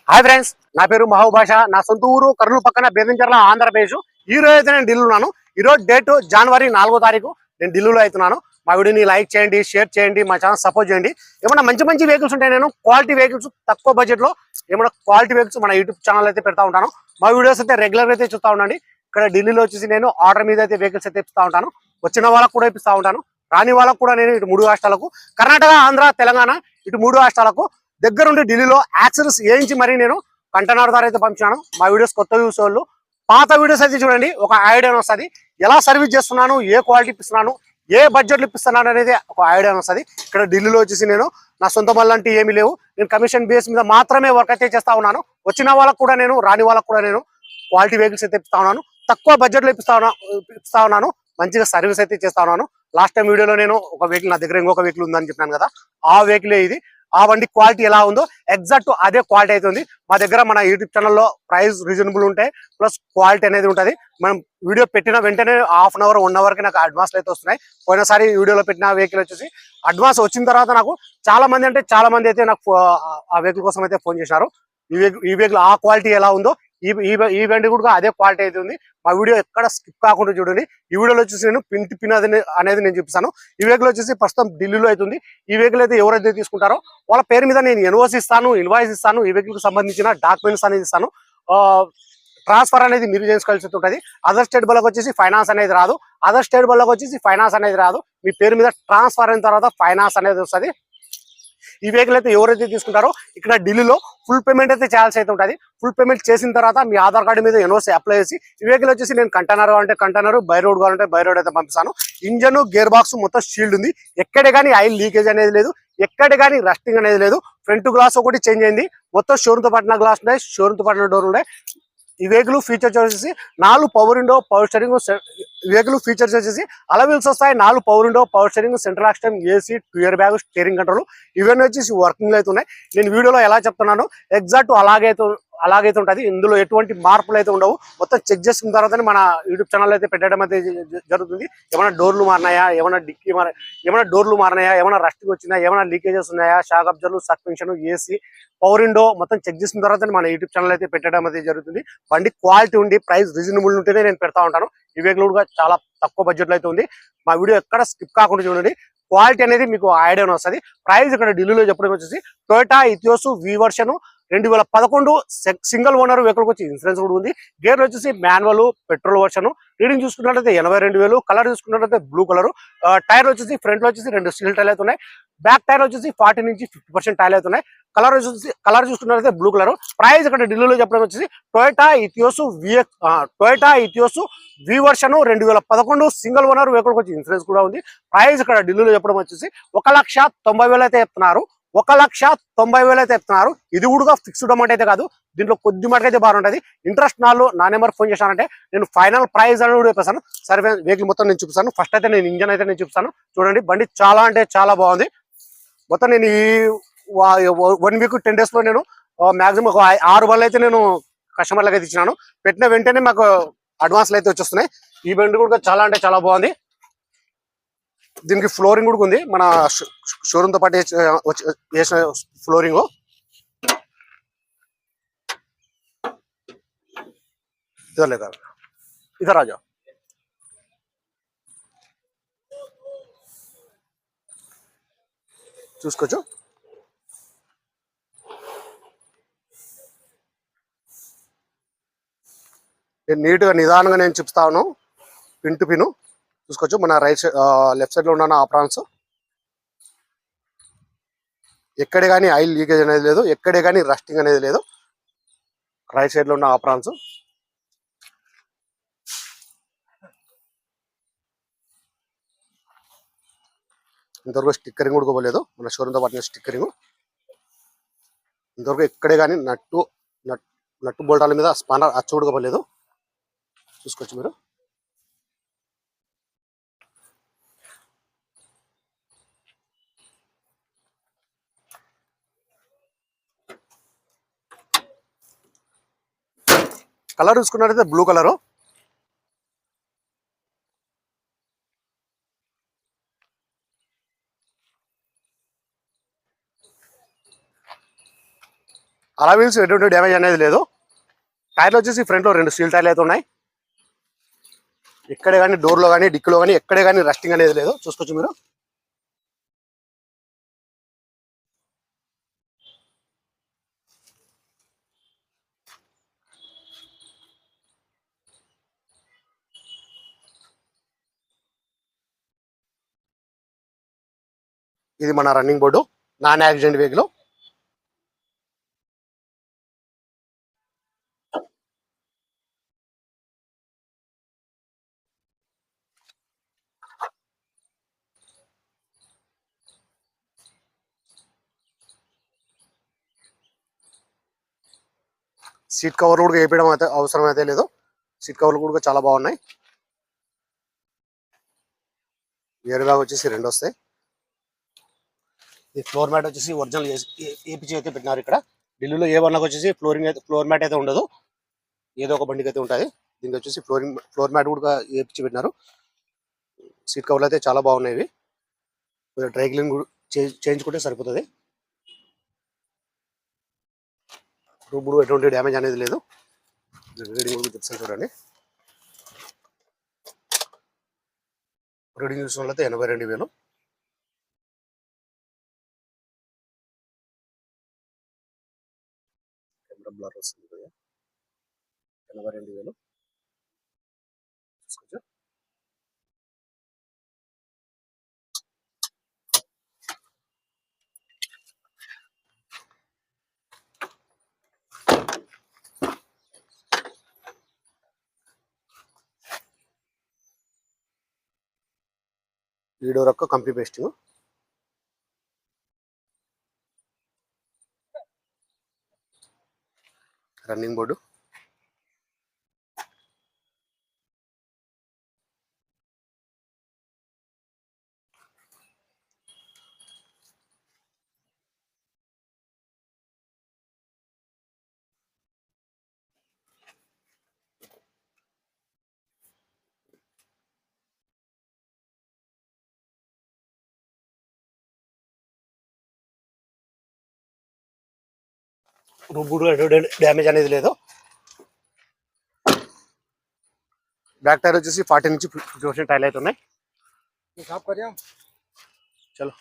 Hi friends, నా పేరు మహబూబ్ బాషా. నా సొంత ఊరు కర్నూలు పక్కన బేదంచెర్ల, ఆంధ్రప్రదేశ్. ఈ రోజు అయితే నేను ఢిల్లీలో ఉన్నాను. ఈ రోజు డేట్ జనవరి 4వ తారీఖు. నేను ఢిల్లీలో అవుతున్నాను. మా వీడియోని లైక్ చేయండి, షేర్ చేయండి, మా ఛానల్ సపోర్ట్ చేయండి. ఏమైనా మంచి మంచి వెహికల్స్ ఉంటాయి, నేను క్వాలిటీ వెహికల్స్ తక్కువ బడ్జెట్ లో ఏమైనా క్వాలిటీ వెహికల్స్ మన యూట్యూబ్ ఛానల్ అయితే పెడతా ఉంటాను. మా వీడియోస్ అయితే రెగ్యులర్ అయితే చూస్తూ ఉండండి. ఇక్కడ ఢిల్లీలో వచ్చేసి నేను ఆర్డర్ మీద అయితే వెహికల్స్ అయితే ఇస్తూ ఉంటాను. వచ్చిన వాళ్ళకు కూడా ఇప్పిస్తూ ఉంటాను, రాని వాళ్ళకు కూడా. నేను ఇటు 3 రాష్ట్రాలకు, కర్ణాటక, ఆంధ్ర, తెలంగాణ, ఇటు 3 రాష్ట్రాలకు దగ్గరుండి ఢిల్లీలో యాక్సెస్ వేయించి మరీ నేను కంటైనర్ ద్వారా అయితే పంపించాను. మా వీడియోస్ కొత్త యూస్ వాళ్ళు పాత వీడియోస్ అయితే చూడండి, ఒక ఐడియా వస్తుంది. ఎలా సర్వీస్ చేస్తున్నాను, ఏ క్వాలిటీ ఇస్తున్నాను, ఏ బడ్జెట్లు ఇస్తున్నాను అనేది ఒక ఐడియా వస్తుంది. ఇక్కడ ఢిల్లీలో వచ్చేసి నేను నా సొంత మళ్ళంటే ఏమీ లేవు. నేను కమిషన్ బేస్ మీద మాత్రమే వర్క్ అయితే చేస్తా ఉన్నాను. వచ్చిన వాళ్ళకు కూడా నేను, రాని వాళ్ళకు కూడా నేను క్వాలిటీ వెహికల్స్ అయితే ఇస్తా ఉన్నాను. తక్కువ బడ్జెట్లో ఇస్తా ఉన్నాను. మంచిగా సర్వీస్ అయితే చేస్తా ఉన్నాను. లాస్ట్ టైం వీడియోలో నేను ఒక వెహికల్, నా దగ్గర ఇంకొక వెహికల్ ఉందని చెప్పాను కదా, ఆ వెహికలే ఇది. ఆ బండి క్వాలిటీ ఎలా ఉందో ఎగ్జాక్ట్ అదే క్వాలిటీ అయితే ఉంది. మా దగ్గర మన యూట్యూబ్ ఛానల్లో ప్రైస్ రీజనబుల్ ఉంటాయి, ప్లస్ క్వాలిటీ అనేది ఉంటుంది. మనం వీడియో పెట్టిన వెంటనే హాఫ్ అన్ అవర్ 1 అవర్కి నాకు అడ్వాన్స్లు అయితే వస్తున్నాయి. పోయినసారి వీడియోలో పెట్టిన వెహికల్ వచ్చేసి అడ్వాన్స్ వచ్చిన తర్వాత నాకు చాలా మంది అయితే నాకు ఆ వెహికల్ కోసం అయితే ఫోన్ చేశారు. ఈ వెహికల్ ఆ క్వాలిటీ ఎలా ఉందో ఈ బండి కూడా అదే క్వాలిటీ అయితే ఉంది. మా వీడియో ఎక్కడ స్కిప్ కాకుండా చూడండి. ఈ వీడియోలో వచ్చేసి నేను పిన్ అనేది నేను చూపిస్తాను. ఈ వెహికల్ వచ్చేసి ప్రస్తుతం ఢిల్లీలో అవుతుంది. ఈ వెహికల్ అయితే ఎవరైతే తీసుకుంటారో వాళ్ళ పేరు మీద నేను ఇన్వాయిస్ ఇస్తాను. ఈ వెహికల్ కి సంబంధించిన డాక్యుమెంట్స్ అనేది ఇస్తాను. ట్రాన్స్ఫర్ అనేది మీరు చేసుకోవాల్సి ఉంటుంది. అదర్ స్టేట్ బళ్ళకి వచ్చేసి ఫైనాన్స్ అనేది రాదు. మీ పేరు మీద ట్రాన్స్ఫర్ అయిన తర్వాత ఫైనాన్స్ అనేది వస్తుంది. ఈ వెహికల్ అయితే ఎవరైతే తీసుకుంటారో ఇక్కడ ఢిల్లీలో ఫుల్ పేమెంట్ అయితే చేయాల్సి అయితే ఉంటుంది. ఫుల్ పేమెంట్ చేసిన తర్వాత మీ ఆధార్ కార్డు మీద ఎన్ఓసి అప్లై చేసి, ఈ వెహికల్ వచ్చేసి నేను కంటైనర్ అంటే కంటైనర్, బై రోడ్ కావాలంటే బై రోడ్ అయితే పంపిస్తాను. ఇంజన్, గేర్ బాక్స్ మొత్తం షీల్డ్ ఉంది. ఎక్కడే కానీ ఆయిల్ లీకేజ్ అనేది లేదు, ఎక్కడే కానీ రస్టింగ్ అనేది లేదు. ఫ్రంట్ గ్లాస్ ఒకటి చేంజ్ అయింది. మొత్తం షోరూమ్ తో పట్టిన గ్లాస్ ఉన్నాయి, షోరూమ్ తో పట్టిన డోర్ ఉన్నాయి. ఈ వెహికల్ ఫీచర్స్ వచ్చేసి 4 power window, power steering. Vehicle features వచ్చేసి అలవిల్స్ వస్తాయి. 4 power window, power steering, central lock AC, 2 air bag, steering control ఇవన్నీ వచ్చేసి వర్కింగ్ అయితే ఉన్నాయి. నేను వీడియోలో ఎలా చెప్తున్నాను ఎగ్జాక్ట్ అలాగైతే ఉంటుంది. ఇందులో ఎటువంటి మార్పులు అయితే ఉండవు. మొత్తం చెక్ చేసుకున్న తర్వాత మన యూట్యూబ్ ఛానల్ అయితే పెట్టడం అయితే జరుగుతుంది. ఏమైనా డోర్లు మారినాయా, ఏమైనా డోర్లు మారినాయా, ఏమైనా రస్టింగ్ వచ్చిందా, ఏమైనా లీకేజెస్ ఉన్నాయా, shock absorb, suspension, AC, power window మొత్తం చెక్ చేసిన తర్వాత మన యూట్యూబ్ ఛానల్ అయితే పెట్టడం అయితే జరుగుతుంది. బండి క్వాలిటీ ఉండి ప్రైస్ రీజనబుల్ ఉంటేనే నేను పెడతా ఉంటాను. ఈ వెహికల్ కూడా చాలా తక్కువ బడ్జెట్ లో అయితే ఉంది. మా వీడియో ఎక్కడ స్కిప్ కాకుండా చూడండి. క్వాలిటీ అనేది మీకు ఐడియా వస్తుంది. ప్రైస్ ఇక్కడ ఢిల్లీలో చెప్పడం వచ్చేసి టొయోటా ఇథియోస్ వి వర్షన్ 2011 సింగిల్ ఓనర్ వెహికల్ వచ్చి ఇన్సూరెన్స్ కూడా ఉంది. గేర్ వచ్చేసి మాన్యువల్ పెట్రోల్ వర్షన్. రీడింగ్ చూసుకున్నట్లయితే 82,000. కలర్ చూసుకున్నట్లయితే బ్లూ కలర్. టైర్ వచ్చేసి ఫ్రంట్ లో వచ్చేసి 2 స్టీల్ టైర్లు అవుతున్నాయి. బ్యాక్ టైర్ వచ్చేసి 40 నుంచి 50% టైర్లు అవుతున్నాయి. కలర్ చూసుకున్నట్లయితే బ్లూ కలర్. ప్రైస్ ఇక్కడ ఢిల్లీలో చెప్పడం వచ్చేసి టొయోటా ఇథియోస్ వి వర్షన్ 2011 సింగిల్ ఓనర్ వెహికల్ వచ్చి ఇన్సూరెన్స్ కూడా ఉంది. ప్రైస్ ఇక్కడ ఢిల్లీలో చెప్పడం వచ్చేసి 1,90,000 అయితే చెప్తున్నారు. 1,90,000 అయితే చెప్తున్నారు. ఇది కూడా ఫిక్స్డ్ అమౌంట్ అయితే కాదు, దీంట్లో కొద్ది మటుకు అయితే బాగుంటుంది. ఇంట్రెస్ట్ నా నెంబర్ ఫోన్ చేశానంటే నేను ఫైనల్ ప్రైస్ అని కూడా చెప్పేస్తాను. సరే, వెహికల్ మొత్తం నేను చూపిస్తాను. ఫస్ట్ అయితే నేను ఇంజన్ అయితే నేను చూపిస్తాను. చూడండి, బండి చాలా అంటే చాలా బాగుంది. మొత్తం నేను ఈ 1 వీక్ 10 days లో నేను మాక్సిమం ఒక 6 బండ్లు అయితే నేను కస్టమర్లకు అయితే ఇచ్చినాను. పెట్టిన వెంటనే మాకు అడ్వాన్స్లు అయితే వచ్చేస్తున్నాయి. ఈ బండి కూడా చాలా అంటే చాలా బాగుంది. దీనికి ఫ్లోరింగ్ కూడా ఉంది, మన షోరూమ్ తో పాటు వేసిన ఫ్లోరింగ్. ఇదే రాజా, చూసుకోవచ్చు. నేను నీట్గా నిదానంగా నేను చూపిస్తాను. పిన్ టు పిన్ చూసుకోవచ్చు. మన లెఫ్ట్ సైడ్ లో ఉన్న ఆప్రాన్స్ ఎక్కడే కానీ ఆయిల్ లీకేజ్ అనేది లేదు, ఎక్కడే కానీ రస్టింగ్ అనేది లేదు. రైట్ సైడ్ లో ఉన్న ఆప్రాన్స్. ఇంతవరకు స్టిక్కరింగ్ కూడా పోలేదు, మన షోరూమ్ తో పాటు స్టిక్కరింగ్. ఇంతవరకు ఎక్కడే కానీ నట్టు బోల్టాల మీద స్పానర్ అచ్చు కూడా పోలేదు. చూసుకోవచ్చు మీరు. కలర్ చూసుకున్నట్లయితే బ్లూ కలరు. అలా వీల్స్ ఎటువంటి డ్యామేజ్ అనేది లేదు. టైర్లు వచ్చేసి ఫ్రంట్లో 2 స్టీల్ టైర్లు అయితే ఉన్నాయి. ఎక్కడే కానీ డోర్లో కానీ డిక్కీలో కానీ ఎక్కడే కానీ రస్టింగ్ అనేది లేదు, చూసుకోవచ్చు మీరు. ఇది మన running board, non accident vehicle. Seat కవర్లు కూడా వేయడం అయితే అవసరం అయితే లేదు. సీట్ కవర్లు కూడా చాలా బాగున్నాయి. ఎయిర్ బ్యాగ్ వచ్చేసి 2 వస్తాయి. ఈ ఫ్లోర్ మ్యాట్ వచ్చేసి ఒరిజినల్ ఏపీజీ అయితే పెట్టినారు. ఇక్కడ ఢిల్లీలో ఏ వన్లకు వచ్చేసి ఫ్లోర్ మ్యాట్ అయితే ఉండదు, ఏదో ఒక బండికి అయితే ఉంటుంది. దీనికి వచ్చేసి ఫ్లోర్ మ్యాట్ కూడా ఏపీజీ పెట్టినారు. సీట్ కవర్లు అయితే చాలా బాగున్నాయి. డ్రై క్లీన్ చేయించుకుంటే సరిపోతుంది. రూబుడు ఎటువంటి డ్యామేజ్ అనేది లేదు. రీడింగ్ కూడా చెప్తాను చూడండి. రీడింగ్ చూసిన వాళ్ళైతే 82,000. కెమెరా బ్లర్ వస్తుంది కదా, 82,000 చూసుకోవచ్చు. ఈ డోర్ యొక్క కంప్లీట్ పేస్టింగ్. రన్నింగ్ బోర్డు, రూబుడు ఎటువంటి డ్యామేజ్ అనేది లేదు. బ్యాక్ టైర్ వచ్చేసి 40 నుంచి 50% టైర్లు అయితే ఉన్నాయి. చలో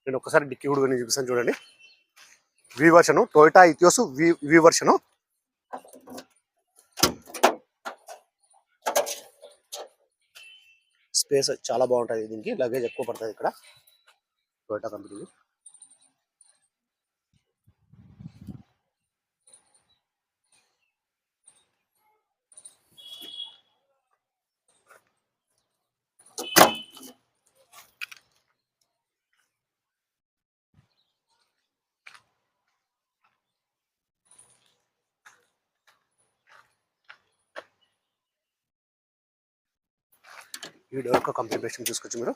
నేను ఒక్కసారి డిక్కీ కూడా నేను చూపిస్తాను చూడండి. వి వర్షన్, టొయోటా ఇథియోస్ వి వర్షన్. స్పేస్ చాలా బాగుంటుంది, దీనికి లగేజ్ ఎక్కువ పడుతుంది ఇక్కడ టొయోటా కంపెనీ. ఈ డోర్ యొక్క కంప్లీట్ పేస్టింగ్ చూసుకోవచ్చు మీరు.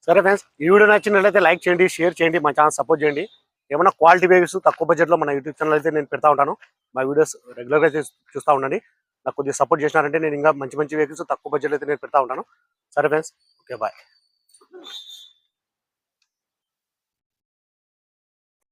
సరే ఫ్రెండ్స్, ఈ వీడియో నచ్చినట్లయితే లైక్ చేయండి, షేర్ చేయండి, మా ఛానల్ సపోర్ట్ చేయండి. ఏమైనా క్వాలిటీ వెహికల్స్ తక్కువ బడ్జెట్లో మన యూట్యూబ్ ఛానల్ అయితే నేను పెడతా ఉంటాను. మా వీడియోస్ రెగ్యులర్గా చూస్తూ ఉండండి. నాకు కొద్దిగా సపోర్ట్ చేసినారంటే నేను ఇంకా మంచి మంచి వెహికల్స్ తక్కువ బడ్జెట్లో అయితే నేను పెడతా ఉంటాను. సరే ఫ్రెండ్స్, ఓకే బాయ్.